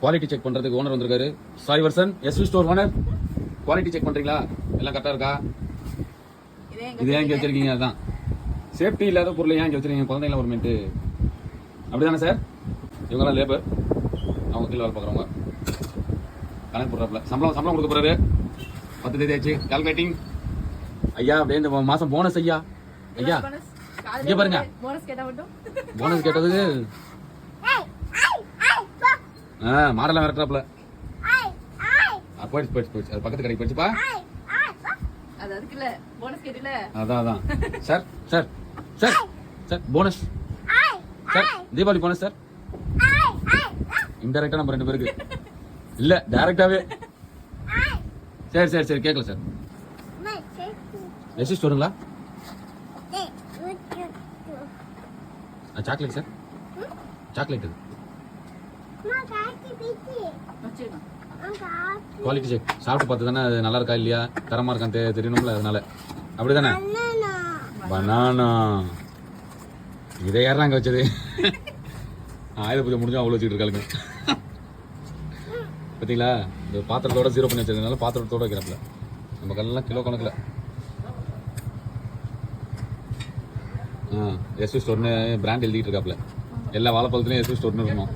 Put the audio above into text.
Quality check பண்றதுக்கு owner வந்திருக்காரு. Sai Varshan S V store owner. Quality check பண்றீங்களா? எல்லாம் கரெக்டா இருக்கா? இது ஏன் இங்க வச்சிருக்கீங்க? அதான் சேஃப்டி இல்லாத பொருளை ஏன் இங்க வச்சிருக்கீங்க? குழந்தைங்கள ஒரு மினிட் அப்படிதானே சார்? இவங்கெல்லாம் லேபர், அவங்க கீழே வேலை பார்க்குறவங்க. கணக்கு போடுறாப்புல சம்பளம் கொடுக்க போறாரு. 10 தேதி ஆச்சு. கால்குலேட்டிங். ஐயா அப்படியே இந்த மாசம் போனஸ். ஐயா ஐயா இங்க பாருங்க. போனஸ் கேட்டதுக்கு மாடலாம் விரட்டுறாப்புல. போயிடுச்சு. அது பக்கத்து கடைக்கு போயிடுச்சுப்பா. அதான் sir sir sir sir bonus sir, Deepavali bonus sir. இன்டைரக்டா நம்ம 2 பேருக்கு இல்ல, டைரக்டாவே. சரி கேட்கல சார். எஸ்வி ஸ்டோருங்களா? Chocolate sir, chocolate. Quality check சாப்பிட்டு பார்த்து தானே அது நல்லா இருக்கா இல்லையா, தரமா இருக்கான்னு தெரியணும்ல, அதனால. அப்படிதானே? பனானா. இதை யாரும் அங்கே வச்சது? ஆயுத பூஜை முடிஞ்சா அவ்வளோ வச்சுக்கிட்டு இருக்காளுங்க. பார்த்தீங்களா? இந்த பாத்திரத்தோட 0 பண்ணி வச்சிருக்கனால பாத்திரத்தோட வைக்கிறப்பல நம்ம கல்லாம் கிலோ கணக்கில். எஸ்வி ஸ்டோர்னு பிராண்ட் எழுதிட்டு இருக்காப்புல. எல்லா வாழைப்பழத்துலையும் எஸ்வி ஸ்டோர்னு இருக்கணும்.